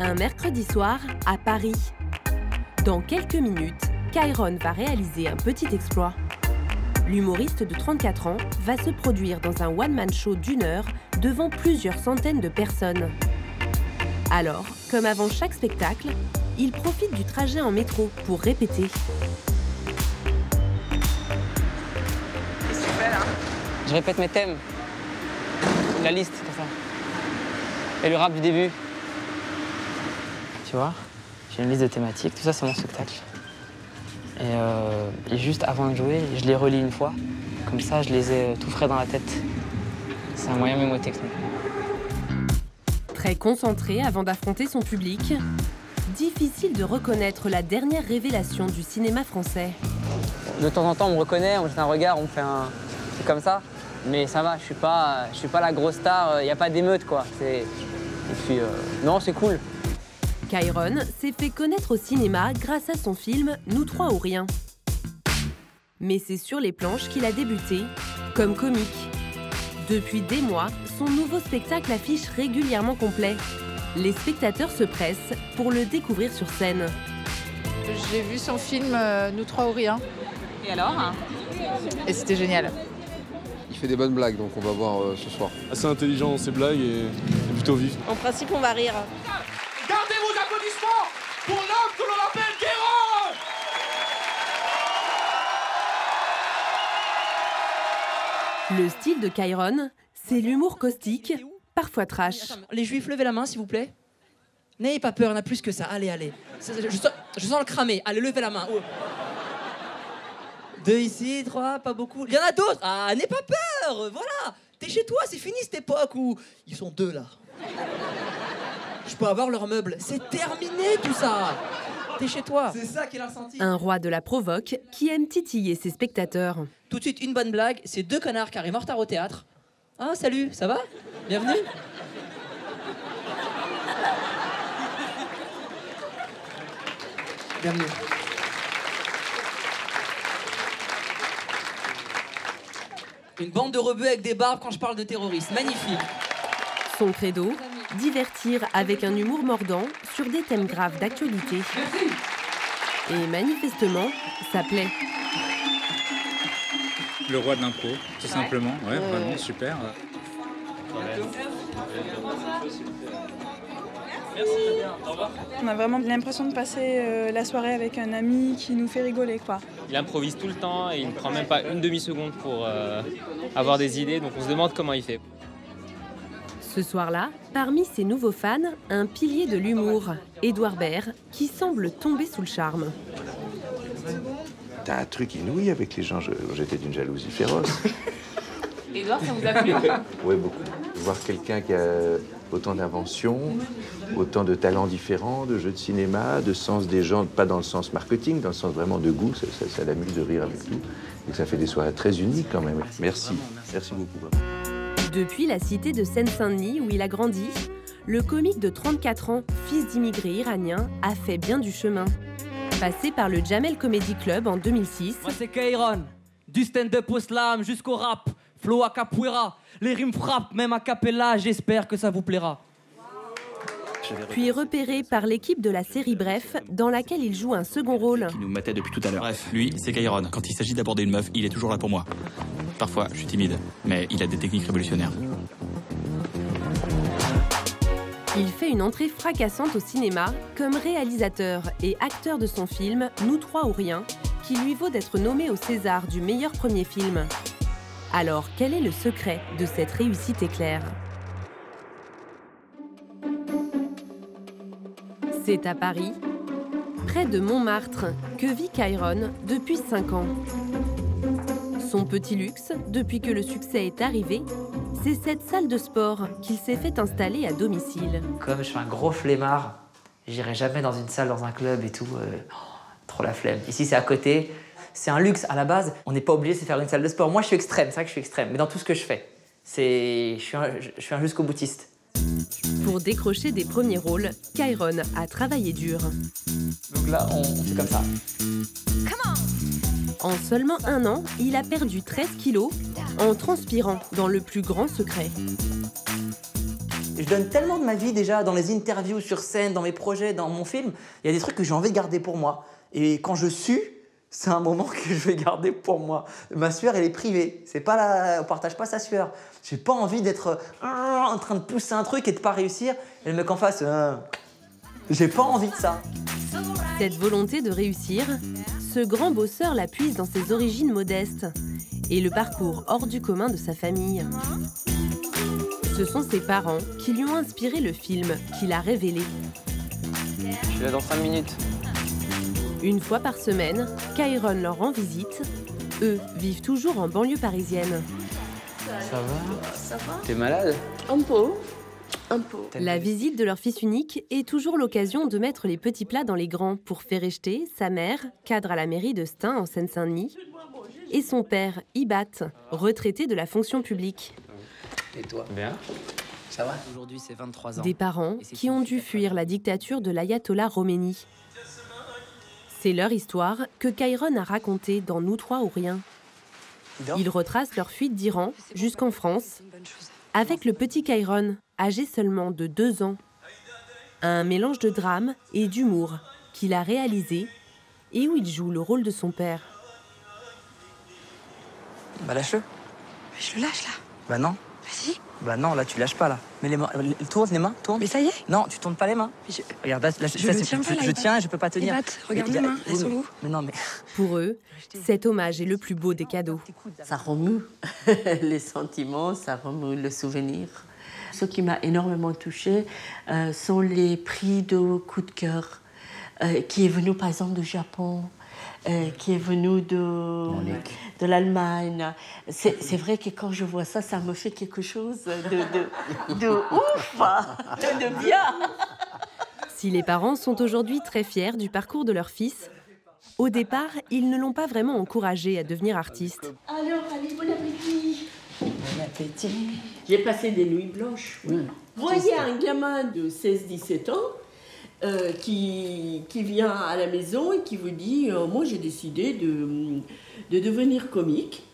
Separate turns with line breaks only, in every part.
Un mercredi soir, à Paris. Dans quelques minutes, Kairon va réaliser un petit exploit. L'humoriste de 34 ans va se produire dans un one-man show d'1 heure devant plusieurs centaines de personnes. Alors, comme avant chaque spectacle, il profite du trajet en métro pour répéter.
Qu'est-ce que tu fais là?
Je répète mes thèmes. La liste, comme ça. Et le rap du début. Tu vois, j'ai une liste de thématiques, tout ça c'est mon spectacle. Et juste avant de jouer, je les relis une fois. Comme ça, je les ai tout frais dans la tête. C'est un moyen mémotechnique.
Très concentré avant d'affronter son public, difficile de reconnaître la dernière révélation du cinéma français.
De temps en temps, on me reconnaît, on jette un regard, on me fait un truc comme ça. Mais ça va, je suis pas la grosse star, il n'y a pas d'émeute, quoi. Et puis, non, c'est cool.
Kairon s'est fait connaître au cinéma grâce à son film « Nous trois ou rien ». Mais c'est sur les planches qu'il a débuté, comme comique. Depuis des mois, son nouveau spectacle affiche régulièrement complet. Les spectateurs se pressent pour le découvrir sur scène.
J'ai vu son film « Nous trois ou rien ».
Et alors?
Et c'était génial.
Il fait des bonnes blagues, donc on va voir ce soir.
Assez intelligent dans ses blagues et plutôt vif.
En principe, on va rire.
Gardez vos applaudissements pour l'homme que l'on appelle Kairon!
Le style de Kairon, c'est l'humour caustique, parfois trash.
Les juifs, levez la main, s'il vous plaît. N'ayez pas peur, il y en a plus que ça. Allez, allez. Je sens le cramer. Allez, levez la main. Oh. 2 ici, 3, pas beaucoup. Il y en a d'autres. Ah, n'aie pas peur. Voilà. T'es chez toi, c'est fini cette époque où ils sont 2 là. Je peux avoir leurs meubles. C'est terminé tout ça. T'es chez toi. C'est ça qu'il a ressenti.
Un roi de la provoque qui aime titiller ses spectateurs.
Tout de suite, une bonne blague. C'est 2 connards qui arrivent en retard au théâtre. Ah, salut, ça va? Bienvenue. Bienvenue. Une bande de rebeux avec des barbes quand je parle de terroristes. Magnifique.
Son credo, divertir avec un humour mordant sur des thèmes graves d'actualité. Et manifestement, ça plaît.
Le roi de l'impro, tout simplement. Ouais, vraiment, super.
On a vraiment l'impression de passer la soirée avec un ami qui nous fait rigoler, quoi.
Il improvise tout le temps et il ne prend même pas une demi-seconde pour avoir des idées, donc on se demande comment il fait.
Ce soir-là, parmi ses nouveaux fans, un pilier de l'humour, Édouard Baird, qui semble tomber sous le charme.
T'as un truc inouï avec les gens, j'étais d'une jalousie féroce.
Édouard, ça vous a plu?
Oui, beaucoup. Voir quelqu'un qui a autant d'inventions, autant de talents différents, de jeux de cinéma, de sens des gens, pas dans le sens marketing, dans le sens vraiment de goût, ça l'amuse de rire avec tout. Et que ça fait des soirées très uniques quand même. Merci, merci beaucoup.
Depuis la cité de Seine-Saint-Denis, où il a grandi, le comique de 34 ans, fils d'immigrés iraniens, a fait bien du chemin. Passé par le Jamel Comedy Club en 2006.
Moi, c'est Kairon. Du stand-up au slam jusqu'au rap. Flow à capoeira. Les rimes frappent, même à cappella. J'espère que ça vous plaira.
Puis repéré par l'équipe de la série Bref, dans laquelle il joue un second rôle.
Qui nous matait depuis tout à l'heure. Bref, lui, c'est Kairon. Quand il s'agit d'aborder une meuf, il est toujours là pour moi. Parfois, je suis timide, mais il a des techniques révolutionnaires.
Il fait une entrée fracassante au cinéma comme réalisateur et acteur de son film « Nous trois ou rien », qui lui vaut d'être nommé au César du meilleur premier film. Alors, quel est le secret de cette réussite éclair? C'est à Paris, près de Montmartre, que vit Kairon depuis 5 ans. Son petit luxe, depuis que le succès est arrivé, c'est cette salle de sport qu'il s'est fait installer à domicile.
Comme je suis un gros flemmard, j'irai jamais dans une salle, dans un club et tout. Trop la flemme. Ici, c'est à côté. C'est un luxe à la base. On n'est pas obligé de se faire une salle de sport. Moi, je suis extrême. C'est vrai que je suis extrême. Mais dans tout ce que je fais, je suis un jusqu'au boutiste.
Pour décrocher des premiers rôles, Kairon a travaillé dur.
Donc là, on fait comme ça.
En seulement 1 an, il a perdu 13 kilos en transpirant dans le plus grand secret.
Je donne tellement de ma vie déjà dans les interviews, sur scène, dans mes projets, dans mon film. Il y a des trucs que j'ai envie de garder pour moi. Et quand je sue, c'est un moment que je vais garder pour moi. Ma sueur, elle est privée. C'est pas on partage pas sa sueur. J'ai pas envie d'être en train de pousser un truc et de pas réussir. Et le mec en face, j'ai pas envie de ça.
Cette volonté de réussir, ce grand bosseur la puise dans ses origines modestes et le parcours hors du commun de sa famille. Ce sont ses parents qui lui ont inspiré le film qu'il a révélé.
Je suis là dans 5 minutes.
Une fois par semaine, Kairon leur rend visite. Eux vivent toujours en banlieue parisienne.
Ça va?
Ça va?
T'es malade?
Un peu. Un peu.
La visite de leur fils unique est toujours l'occasion de mettre les petits plats dans les grands pour Ferrechte, sa mère, cadre à la mairie de Stein en Seine-Saint-Denis, et son père, Ibat, retraité de la fonction publique.
Et toi?
Bien.
Ça va? Aujourd'hui, c'est 23 ans.
Des parents qui ont dû fuir la dictature de l'ayatollah Khomeini. C'est leur histoire que Kairon a racontée dans Nous trois ou rien. Ils retracent leur fuite d'Iran jusqu'en France avec le petit Kairon, âgé seulement de 2 ans. Un mélange de drame et d'humour qu'il a réalisé et où il joue le rôle de son père.
Bah lâche-le.
Je le lâche là.
Bah non.
Vas-y.
Bah non, là tu lâches pas là. Mais les mains, tourne les mains, tourne.
Mais ça y est.
Non, tu tournes pas les mains. Regarde, là, je tiens et je peux pas tenir.
Regarde mes mains, elles sont où?
Mais non, mais...
Pour eux, cet hommage est le plus beau des cadeaux.
Ça remue les sentiments, ça remue le souvenir. Ce qui m'a énormément touchée sont les prix de coup de cœur qui est venu par exemple du Japon, qui est venu de l'Allemagne. C'est vrai que quand je vois ça, ça me fait quelque chose de ouf, de bien.
Si les parents sont aujourd'hui très fiers du parcours de leur fils, au départ, ils ne l'ont pas vraiment encouragé à devenir artiste.
Alors, allez, bon appétit. Bon appétit. J'ai passé des nuits blanches. Oui. Voyez un gamin de 16-17 ans qui vient à la maison et qui vous dit moi j'ai décidé de devenir comique.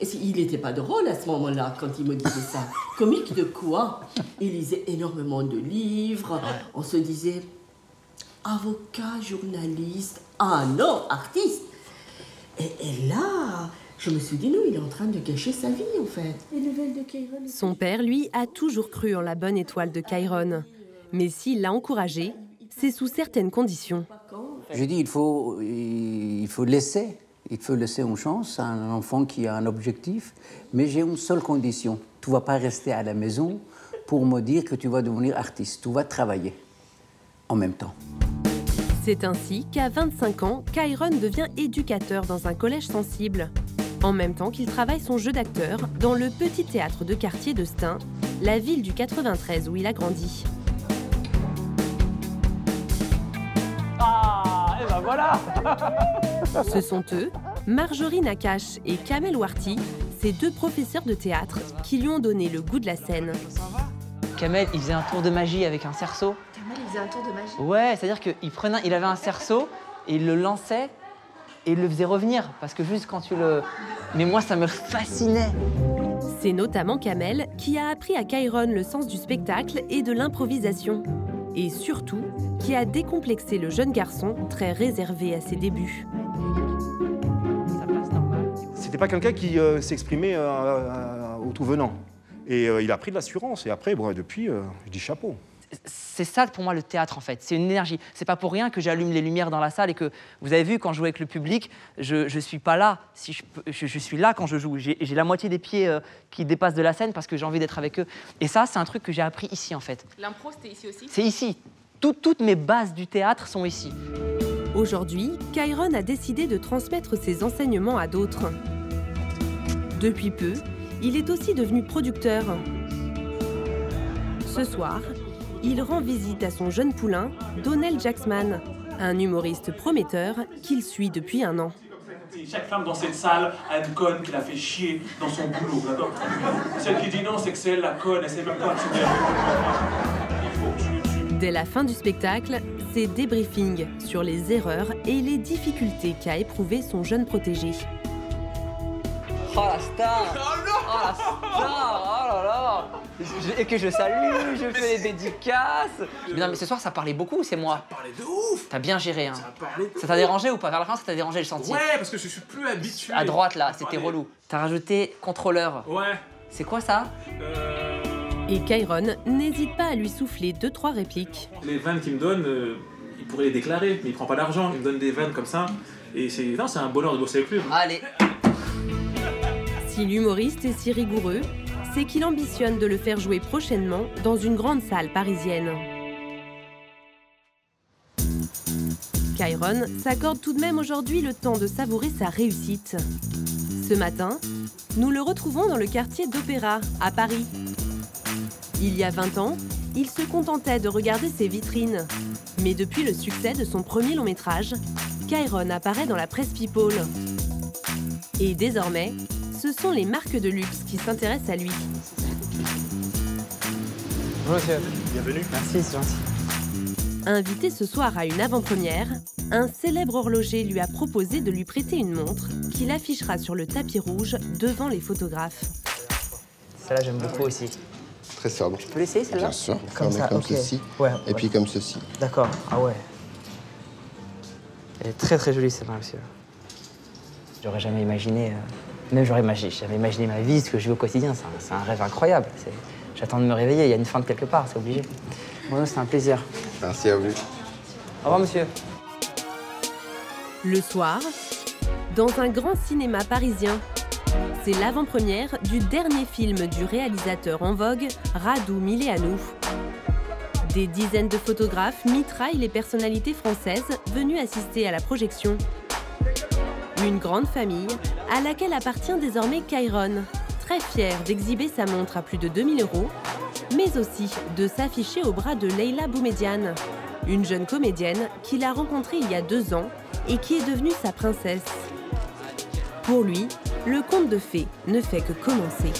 Et il n'était pas drôle à ce moment-là quand il me disait ça. Comique de quoi? Il lisait énormément de livres. Ouais. On se disait avocat, journaliste, ah non, artiste. Et là, je me suis dit non, il est en train de gâcher sa vie en fait. Les nouvelles de Kairon.
Son père, lui, a toujours cru en la bonne étoile de Kairon. Mais s'il l'a encouragé, c'est sous certaines conditions.
Je dis, il faut laisser une chance à un enfant qui a un objectif, mais j'ai une seule condition. Tu ne vas pas rester à la maison pour me dire que tu vas devenir artiste. Tu vas travailler en même temps.
C'est ainsi qu'à 25 ans, Kairon devient éducateur dans un collège sensible, en même temps qu'il travaille son jeu d'acteur dans le petit théâtre de quartier de Stein, la ville du 93 où il a grandi.
Ah, et ben voilà.
Ce sont eux, Marjorie Nakache et Kamel Ouarti, ces 2 professeurs de théâtre qui lui ont donné le goût de la scène.
Kamel, il faisait un tour de magie avec un cerceau.
Kamel, il faisait un tour de magie?
Ouais, c'est-à-dire qu'il avait un cerceau et il le lançait et il le faisait revenir. Parce que juste quand tu le... Mais moi, ça me fascinait.
C'est notamment Kamel qui a appris à Kairon le sens du spectacle et de l'improvisation. Et surtout, qui a décomplexé le jeune garçon très réservé à ses débuts.
C'était pas quelqu'un qui s'exprimait au tout venant. Et il a pris de l'assurance. Et après, bon, depuis, je dis chapeau.
C'est ça pour moi le théâtre en fait, c'est une énergie. C'est pas pour rien que j'allume les lumières dans la salle et que, vous avez vu, quand je joue avec le public, je suis pas là. Si je suis là quand je joue. J'ai la moitié des pieds qui dépassent de la scène parce que j'ai envie d'être avec eux. Et ça, c'est un truc que j'ai appris ici en fait.
L'impro, c'était ici aussi?
C'est ici. Toutes mes bases du théâtre sont ici.
Aujourd'hui, Kairon a décidé de transmettre ses enseignements à d'autres. Depuis peu, il est aussi devenu producteur. Ce soir, il rend visite à son jeune poulain, Donnell Jacksman, un humoriste prometteur qu'il suit depuis 1 an.
Chaque femme dans cette salle a une conne qui l'a fait chier dans son boulot, d'accord? Celle qui dit non, c'est que c'est elle la conne, elle sait même pas que c'est elle.
Dès la fin du spectacle, c'est débriefing sur les erreurs et les difficultés qu'a éprouvé son jeune protégé.
Oh la star! Oh la star! Oh là là! Et que je salue, je fais des dédicaces. Mais non, mais ce soir, ça parlait beaucoup, c'est moi.
Ça parlait de ouf.
T'as bien géré, hein.
Ça
Ça t'a dérangé ou pas? Vers la fin, ça t'a dérangé, le senti.
Ouais, parce que je suis plus habitué.
À droite, là, c'était relou. T'as rajouté contrôleur.
Ouais.
C'est quoi ça?
Et Kairon n'hésite pas à lui souffler 2-3 répliques.
Les vannes qu'il me donne, il pourrait les déclarer, mais il prend pas d'argent. Il me donne des vannes comme ça. Et c'est un bonheur de bosser avec lui.
Allez.
Si l'humoriste est si rigoureux, c'est qu'il ambitionne de le faire jouer prochainement dans une grande salle parisienne. Kairon s'accorde tout de même aujourd'hui le temps de savourer sa réussite. Ce matin, nous le retrouvons dans le quartier d'Opéra, à Paris. Il y a 20 ans, il se contentait de regarder ses vitrines. Mais depuis le succès de son premier long métrage, Kairon apparaît dans la presse People. Et désormais, ce sont les marques de luxe qui s'intéressent à lui.
Bonjour monsieur.
Bienvenue.
Merci, c'est gentil.
Invité ce soir à une avant-première, un célèbre horloger lui a proposé de lui prêter une montre qu'il affichera sur le tapis rouge devant les photographes.
Celle-là, j'aime beaucoup aussi.
Très sobre.
Je peux l'essayer, celle-là?
Bien sûr.
Comme ça,
comme
ok.
ceci.
Ouais,
et puis comme ceci.
D'accord, ah ouais. Elle est très très jolie celle-là, monsieur. J'aurais jamais imaginé, même jamais imaginé ma vie, ce que je vis au quotidien. C'est un rêve incroyable. J'attends de me réveiller, il y a une fin de quelque part, c'est obligé. Bon, c'est un plaisir.
Merci à vous.
Au revoir, monsieur.
Le soir, dans un grand cinéma parisien, c'est l'avant-première du dernier film du réalisateur en vogue, Radu Mileanu. Des dizaines de photographes mitraillent les personnalités françaises venues assister à la projection. Une grande famille à laquelle appartient désormais Kairon, très fier d'exhiber sa montre à plus de 2000 €, mais aussi de s'afficher au bras de Leila Boumediane, une jeune comédienne qu'il a rencontrée il y a 2 ans et qui est devenue sa princesse. Pour lui, le conte de fées ne fait que commencer.